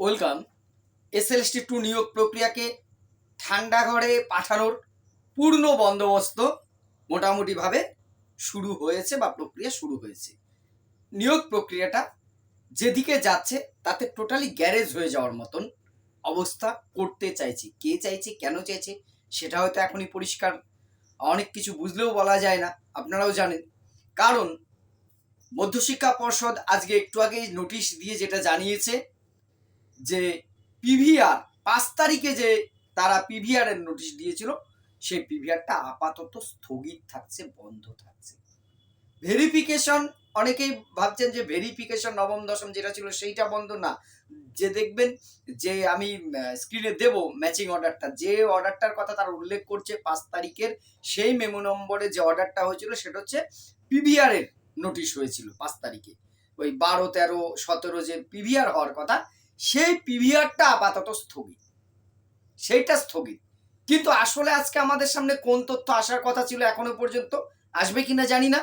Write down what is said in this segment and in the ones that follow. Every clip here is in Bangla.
ওয়েলকাম। SLST2 নিয়োগ প্রক্রিয়াকে ঠান্ডা ঘরে পাঠানোর পূর্ণ বন্দোবস্ত মোটামুটিভাবে শুরু হয়েছে বা প্রক্রিয়া শুরু হয়েছে। নিয়োগ প্রক্রিয়াটা যেদিকে যাচ্ছে তাতে টোটালি গ্যারেজ হয়ে যাওয়ার মতন অবস্থা করতে চাইছে। কে চাইছে, কেন চাইছে সেটা হয়তো এখনই পরিষ্কার অনেক কিছু বুঝলেও বলা যায় না, আপনারাও জানেন। কারণ মধ্যশিক্ষা পর্ষদ আজকে একটু আগেই নোটিশ দিয়ে যেটা জানিয়েছে যে পিভিআর 5 তারিখে যে তারা পিভিআর এর নোটিশ দিয়েছিল সেই পিভিআরটা আপাতত স্থগিত থাকছে, বন্ধ থাকছে। ভেরিফিকেশন, অনেকেই ভাবছেন যে ভেরিফিকেশন নবম দশম যেটা ছিল সেইটা বন্ধ না, যে দেখবেন যে আমি স্ক্রিনে দেব ম্যাচিং অর্ডারটা, যে অর্ডারটার কথা তারা উল্লেখ করছে 5 তারিখের সেই মেমো নম্বরে যে অর্ডারটা হয়েছিল সেটা হচ্ছে পিভিআর এর নোটিশ হয়েছিল 5 তারিখে। ওই 12, 13, 17 যে পিভিআর হওয়ার কথা সেই পিভিআরটা আপাতত স্থগিত, সেইটা স্থগিত। কিন্তু আসলে আজকে আমাদের সামনে কোন তথ্য আসার কথা ছিল এখনো পর্যন্ত, আসবে কিনা জানি না,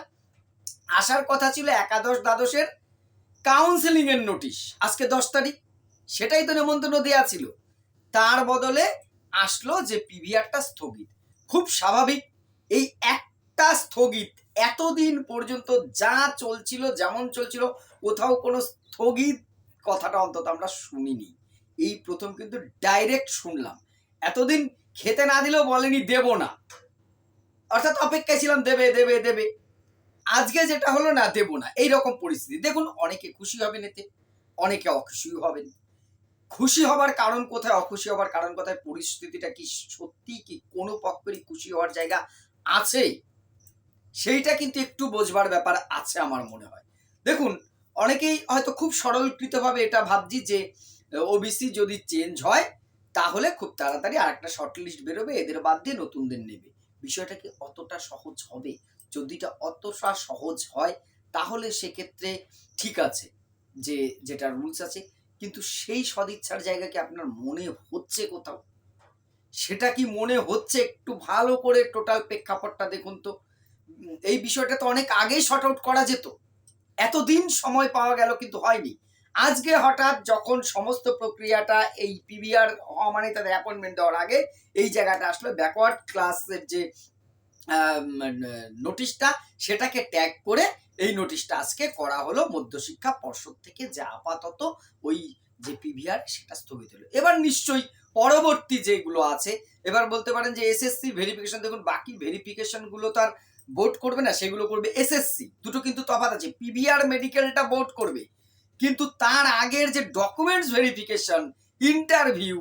আসার কথা ছিল একাদশ দ্বাদশের কাউন্সেলিং এর নোটিশ আজকে 10 তারিখ, সেটাই তো নিমন্ত্রণ দেওয়া ছিল। তার বদলে আসলো যে পিভিআরটা স্থগিত। খুব স্বাভাবিক, এই একটা স্থগিত, এতদিন পর্যন্ত যা চলছিল যেমন চলছিল কোথাও কোনো স্থগিত কথাটা অন্তত আমরা শুনিনি, এই প্রথম কিন্তু ডাইরেক্ট শুনলাম। এতদিন খেতে না দিলেও বলেনি দেব না, অর্থাৎ অপেক্ষায় ছিলাম দেবে দেবে দেবে। আজকে যেটা হলো না দেব না, এইরকম পরিস্থিতি। দেখুন, অনেকে খুশি হবেন এতে, অনেকে অখুশিও হবেন। খুশি হবার কারণ কোথায়, অখুশি হবার কারণ কোথায়, পরিস্থিতিটা কি সত্যি কি কোনো পক্ষেরই খুশি হওয়ার জায়গা আছে, সেইটা কিন্তু একটু বোঝবার ব্যাপার আছে আমার মনে হয়। দেখুন, অনেকেই হয়তো খুব সরলীকৃতভাবে এটা ভাবছি যে ওবিসি যদি চেঞ্জ হয় তাহলে খুব তাড়াতাড়ি আরেকটা শর্টলিস্ট বেরোবে, এদের বাদ দিয়ে নতুনদের নেবে। বিষয়টা কি অতটা সহজ হবে? যদিটা অতটা সহজ হয় তাহলে সেক্ষেত্রে ঠিক আছে, যে যেটা রুলস আছে, কিন্তু সেই সদিচ্ছার জায়গা কি আপনার মনে হচ্ছে কোথাও? সেটা কি মনে হচ্ছে? একটু ভালো করে টোটাল প্রেক্ষাপটটা দেখুন তো। এই বিষয়টা তো অনেক আগেই শর্ট আউট করা যেত, এতদিন সময় পাওয়া গেল কিন্তু হয়নি। আজকে হঠাৎ যখন সমস্ত প্রক্রিয়াটা এই পিভিআর হওয়া মানে তাদের অ্যাপয়েন্টমেন্ট দেওয়ার আগে এই জায়গাটা আসলে ব্যাকওয়ার্ড ক্লাসের যে নোটিশটা সেটাকে ট্যাগ করে এই নোটিশটা আজকে করা হলো মধ্যশিক্ষা পর্ষদ থেকে, যা আপাতত ওই যে পিভিআর সেটা স্থগিত হলো। এবার নিশ্চয়ই পরবর্তী যেগুলো আছে, এবার বলতে পারেন যে এসএসসি ভেরিফিকেশন, দেখুন বাকি ভেরিফিকেশন গুলো তার বোর্ড করবে না, সেগুলো করবে এসএসসি। দুটো কিন্তু তফাৎ আছে, পিভিআর মেডিকেলটা বোর্ড করবে, কিন্তু তার আগের যে documents verification, interview,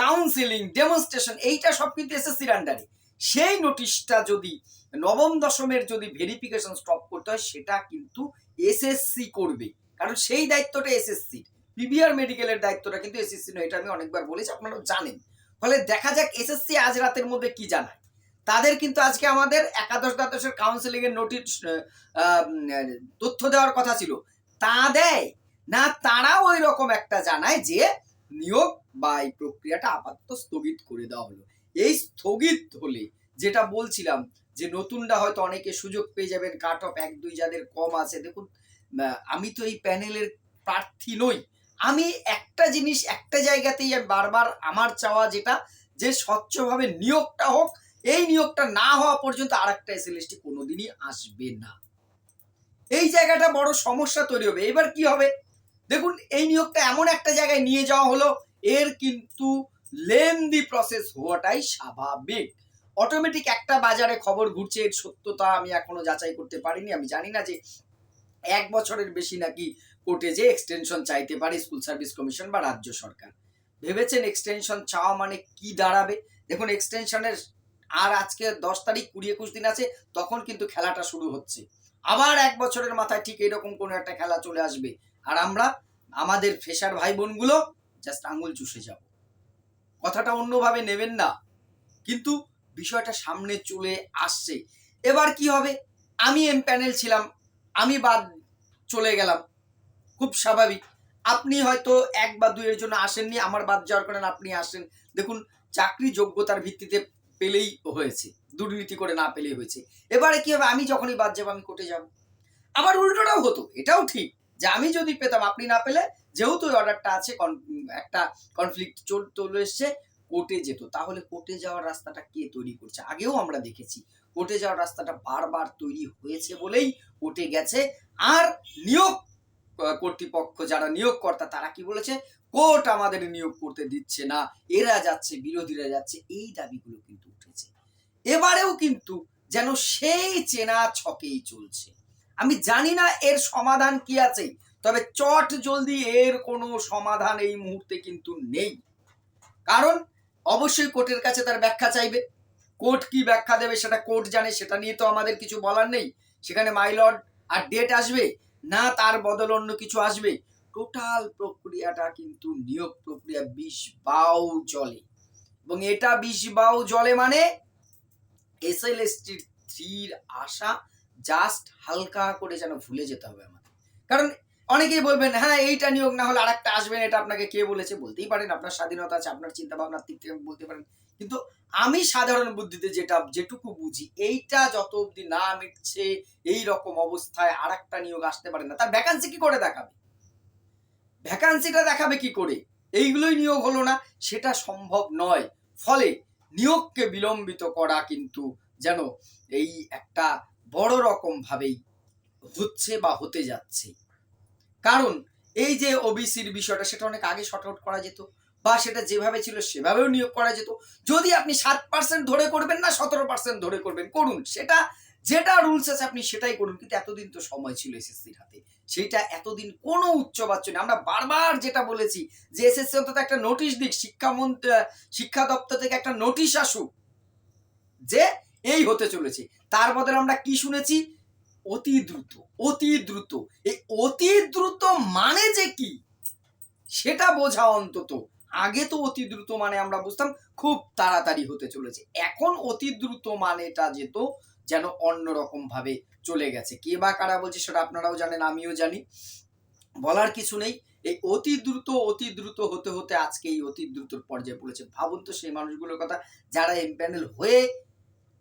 counselling, demonstration, এইটা সব কিন্তু এসএসসির আন্ডারে। সেই নোটিশটা যদি নবম দশমের যদি ভেরিফিকেশন স্টপ করতে হয় সেটা কিন্তু এসএসসি করবে, কারণ সেই দায়িত্বটা এসএসসির। পিভিআর মেডিকেলের দায়িত্বটা কিন্তু এসএসসি নয়, এটা আমি অনেকবার বলেছি, আপনারা জানেন। ফলে দেখা যাক এসএসসি আজ রাতের মধ্যে কি জানায়। তাদের কিন্তু আজকে আমাদের একাদশ দ্বাদশের কাউন্সিলিং এর নোটিশ তথ্য দেওয়ার কথা ছিল, তা দেয় না। তারাও ওই রকম একটা জানায় যে নিয়োগ বা এই প্রক্রিয়াটা আপাতত স্থগিত করে দেওয়া হলো। এই স্থগিত হলে যেটা বলছিলাম যে নতুনরা হয়তো অনেকে সুযোগ পেয়ে যাবেন, কাট অফ 1-2 যাদের কম আছে। দেখুন, আমি তো এই প্যানেলের প্রার্থী নই, আমি একটা জিনিস একটা জায়গাতেই বারবার আমার চাওয়া যেটা, যে স্বচ্ছভাবে নিয়োগটা হোক। এই নিয়োগটা না হওয়া পর্যন্ত আরেকটা এসএলএসটি কোনোদিনই আসবে না। এই জায়গাটা বড় সমস্যা তৈরি হবে। এবার কি হবে দেখুন, এই নিয়োগটা এমন একটা জায়গায় নিয়ে যাওয়া হলো, এর কিন্তু লেন্দি প্রসেস হওয়াটাই স্বাভাবিক। অটোমেটিক একটা বাজারে খবর ঘুরছে, এর সত্যতা আমি এখনো যাচাই করতে পারিনি। আমি জানি না যে 1 বছরের বেশি নাকি কোর্টে যে এক্সটেনশন চাইতে পারে স্কুল সার্ভিস কমিশন বা রাজ্য সরকার। ভেবেছেন এক্সটেনশন চাওয়া মানে কি দাঁড়াবে? দেখুন, এক্সটেনশনের আর আজকে 10 তারিখ, 20-21 দিন আছে, তখন কিন্তু খেলাটা শুরু হচ্ছে। আবার 1 বছরের মাথায় ঠিক এরকম কোনো একটা খেলা চলে আসবে, আর আমরা আমাদের ফ্রেশার ভাই বোনগুলো জাস্ট আঙুল চুষে যাব। কথাটা অন্যভাবে নেবেন না, কিন্তু বিষয়টা সামনে চলে আসছে। এবার কি হবে? আমি এম প্যানেল ছিলাম, আমি বাদ চলে গেলাম, খুব স্বাভাবিক। আপনি হয়তো 1 বা 2 এর জন্য আসেননি, আমার বাদ যাওয়ার কারণে আপনি আসেন। দেখুন, চাকরি যোগ্যতার ভিত্তিতে পেলেই হয়েছে, দুর্নীতি করে না পেলেই হয়েছে। এবারে কি হবে? আমি যখনই বাদ যাবো আমি কোর্টে যাব। আবার উল্টোটাও হতো, এটাও ঠিক যে আমি যদি পেতাম, আপনি না পেলে, যেহেতু অর্ডারটা আছে, একটা কনফ্লিক্ট চলে এসছে, কোর্টে যেত। তাহলে কোর্টে যাওয়ার রাস্তাটা কে তৈরি করছে? আগেও আমরা দেখেছি কোর্টে যাওয়ার রাস্তাটা বারবার তৈরি হয়েছে বলেই কোর্টে গেছে। আর নিয়োগ কর্তৃপক্ষ, যারা নিয়োগকর্তা, তারা কি বলেছে? কোর্ট আমাদের নিয়োগ করতে দিচ্ছে না, এরা যাচ্ছে, বিরোধীরা যাচ্ছে, এই দাবিগুলো কিন্তু উঠেছে। এবারেও কিন্তু যেন সেই চেনা ছকেই চলছে। আমি জানি না এর সমাধান কি আছে, তবে চট জলদি এর কোনো সমাধান এই মুহূর্তে কিন্তু নেই। কারণ অবশ্যই কোর্টের কাছে তার ব্যাখ্যা চাইবে। কোর্ট কি ব্যাখ্যা দেবে সেটা কোর্ট জানে, সেটা নিয়ে তো আমাদের কিছু বলার নেই। সেখানে মাইলর্ড আর ডেট আসবে, না তার বদল অন্য কিছু আসবে, টোটাল প্রক্রিয়াটা কিন্তু নিয়োগ প্রক্রিয়া বিষবাউ জলে। এবং এটা বিষবাউ জলে মানে SLST-3 আশা জাস্ট হালকা করে যেন ভুলে যেতে হবে আমাদের। কারণ অনেকেই বলবেন, হ্যাঁ এইটা নিয়োগ না হলে আরেকটা আসবেন, এটা আপনাকে কে বলেছে? বলতেই পারেন, আপনার স্বাধীনতা আছে, আপনার চিন্তা ভাবনার দিক থেকে বলতে পারেন। কিন্তু আমি সাধারণ বুদ্ধিতে যেটুকু বুঝি, এইটা যত অবধি না মিটছে, এই রকম অবস্থায় আরেকটা নিয়োগ আসতে পারে না। তার ভ্যাকান্সি কি করে দেখাবে? ভ্যাকান্সিটা দেখাবে কি করে? এইগুলোই নিয়োগ হলো না, সেটা সম্ভব নয়। ফলে নিয়োগকে বিলম্বিত করা কিন্তু যেন এই একটা বড় রকম ভাবেই হচ্ছে বা হতে যাচ্ছে। কারণ এই যে ওবিসির বিষয়টা, সেটা অনেক আগে শর্ট আউট করা যেত, বা সেটা যেভাবে ছিল সেভাবেও নিয়োগ করা যেত। যদি আপনি 7% ধরে করবেন না 17% ধরে করবেন, করুন, সেটা যেটা রুলস আছে আপনি সেটাই করুন। কিন্তু এতদিন তো সময় ছিল এসএসসির হাতে, সেইটা এতদিন কোনো উচ্চবাচ্য নেই। আমরা বারবার যেটা বলেছি যে এসএসসি অন্তত একটা নোটিশ দিক, শিক্ষা দপ্তর থেকে একটা নোটিশ আসুক যে এই হতে চলেছে। তার বদলে আমরা কি শুনেছি? অতি দ্রুত, অতি দ্রুত। এই অতি দ্রুত মানে যে কি সেটা বোঝা অন্তত। আগে তো অতি দ্রুত মানে আমরা বুঝতাম খুব তাড়াতাড়ি হতে চলেছে, এখন অতি দ্রুত মানেটা যেত যেন অন্যরকম ভাবে চলে গেছে। কে বা কারা বলছে সেটা আপনারাও জানেন, আমিও জানি, বলার কিছু নেই। এই অতি দ্রুত হতে হতে আজকে এই অতি দ্রুতর পর্যায়ে পড়েছে। ভাবুন তো সেই মানুষগুলোর কথা যারা এমপ্যানেল হয়ে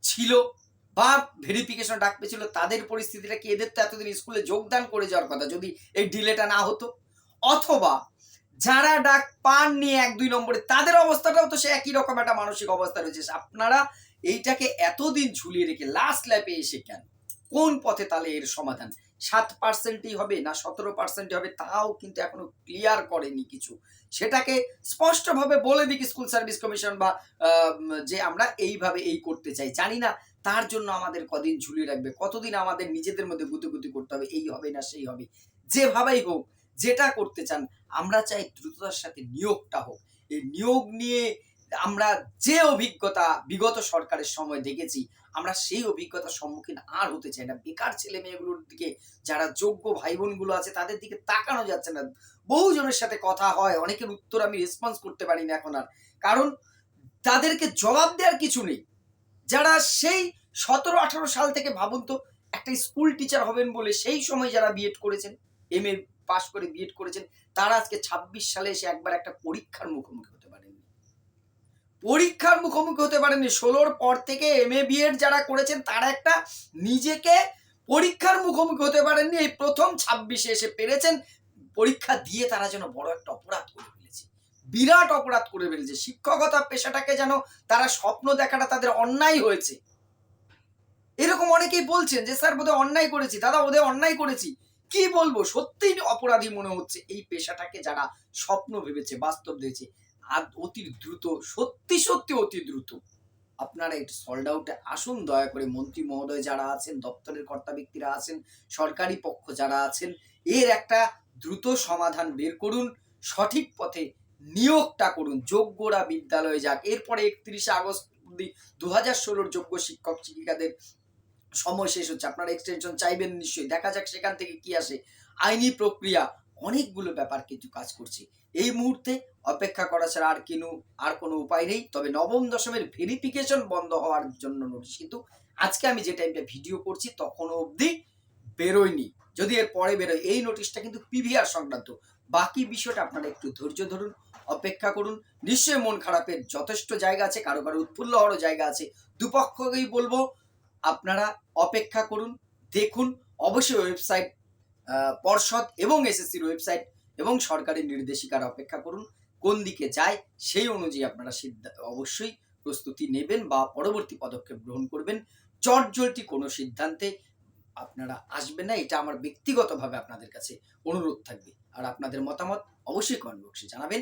ছিল বা ভেরিফিকেশন ডাক পেয়েছিল, তাদের পরিস্থিতিটা কি? এদের তো এতদিন স্কুলে যোগদান করে যাওয়ার কথা যদি এই ডিলেটা না হতো। অথবা যারা ডাক পাননি 1-2 নম্বরে, তাদের অবস্থাটাও তো সে একই রকম একটা মানসিক অবস্থা রয়েছে। আপনারা এইটাকে এতদিন ঝুলিয়ে রেখে লাস্ট ল্যাপে এসে কেন? কোন পথে তাহলে এর সমাধান? 7%ই হবে না 17% হবে, তাও কিন্তু এখনো ক্লিয়ার করেনি কিছু। সেটাকে স্পষ্টভাবে বলে দিক স্কুল সার্ভিস কমিশন বা যে আমরা এইভাবে এই করতে চাই। জানি না তার জন্য আমাদের কদিন ঝুলিয়ে রাখবে, কতদিন আমাদের নিজেদের মধ্যে গুতুগুতি করতে হবে, এই হবে না সেই হবে। যেভাবেই হোক, যেটা করতে চান, আমরা চাই দ্রুততার সাথে নিয়োগটা হোক। এই নিয়োগ নিয়ে আমরা যে অভিজ্ঞতা বিগত সরকারের সময় দেখেছি, আমরা সেই অভিজ্ঞতার সম্মুখীন আর হতে চাই না। বেকার ছেলে মেয়েগুলোর দিকে, যারা যোগ্য ভাই বোনগুলো আছে, তাদের দিকে তাকানো যাচ্ছে না। বহুজনের সাথে কথা হয়, অনেকের উত্তর আমি রেসপন্স করতে পারি না এখন আর। কারণ তাদেরকে জবাব দেওয়ার কিছু নেই। যারা সেই 17-18 সাল থেকে, ভাবুন তো, একটা স্কুল টিচার হবেন বলে সেই সময় যারা বিএড করেছেন, এমএ পাস করে বিএড করেছেন, তারা আজকে 26 সালে এসে একবার একটা পরীক্ষার মুখোমুখি হতে পারেননি। পরীক্ষার মুখোমুখি হতে পারেননি। 16-র পর থেকে এমএ বিএড যারা করেছেন, তারা একটা নিজেকে পরীক্ষার মুখোমুখি হতে পারেননি। এই প্রথম 26-এ এসে পেরেছেন। পরীক্ষা দিয়ে তারা যেন বড় একটা অপরাধ করে ফেলেছে, বিরাট অপরাধ করে ফেলেছে। শিক্ষকতা পেশাটাকে যেন তারা স্বপ্ন দেখাটা তাদের অন্যায় হয়েছে। এরকম অনেকেই বলছেন যে স্যার বোধহয় অন্যায় করেছি, দাদা বোধহয় অন্যায় করেছি। কি বলবো, সত্যিই অপরাধী মনে হচ্ছে এই পেশাটাকে যারা স্বপ্ন ভেবেছে, বাস্তব দিয়েছে। আর অতি দ্রুত, সত্যি অতি দ্রুত আপনারা একটু সল্ড আউটে আসুন দয়া করে। মন্ত্রী মহোদয় যারা আছেন, দপ্তরের কর্তা ব্যক্তিরা আছেন, সরকারি পক্ষ যারা আছেন, এর একটা দ্রুত সমাধান বের করুন। সঠিক পথে নিয়োগটা করুন, যোগ্যরা বিদ্যালয়ে যাক। এরপরে 31শে আগস্ট অব্দি 2016-র যোগ্য শিক্ষক শিক্ষিকাদের সময় শেষ হচ্ছে। আপনারা এক্সটেনশন চাইবেন নিশ্চয়ই, দেখা যাক সেখান থেকে কি আসে। আইনি প্রক্রিয়া, অনেকগুলো ব্যাপার কিন্তু কাজ করছে। এই মুহূর্তে অপেক্ষা করা ছাড়া আর কোনো উপায় নেই। তবে নবম দশমের ভেরিফিকেশন বন্ধ হওয়ার জন্য নোটিশ কিন্তু আজকে আমি যে টাইমটা ভিডিও করছি তখনও অবধি বেরোয়নি। যদি এর পরে বেরোয়, এই নোটিশটা কিন্তু পিভিআর সংক্রান্ত। বাকি বিষয়টা আপনারা একটু ধৈর্য ধরুন, অপেক্ষা করুন। নিশ্চয়ই মন খারাপের যথেষ্ট জায়গা আছে, কারো উৎফুল্ল হওয়ারও জায়গা আছে। দুপক্ষকেই বলবো আপনারা অপেক্ষা করুন, দেখুন। অবশ্যই ওয়েবসাইট পর্ষদ এবং এসএসসির ওয়েবসাইট এবং সরকারি নির্দেশিকার অপেক্ষা করুন। কোন দিকে যায় সেই অনুযায়ী আপনারা অবশ্যই প্রস্তুতি নেবেন বা পরবর্তী পদক্ষেপ গ্রহণ করবেন। চটজলদি কোনো সিদ্ধান্তে আপনারা আসবেন না, এটা আমার ব্যক্তিগতভাবে আপনাদের কাছে অনুরোধ থাকবে। আর আপনাদের মতামত অবশ্যই কমেন্ট বক্সে জানাবেন।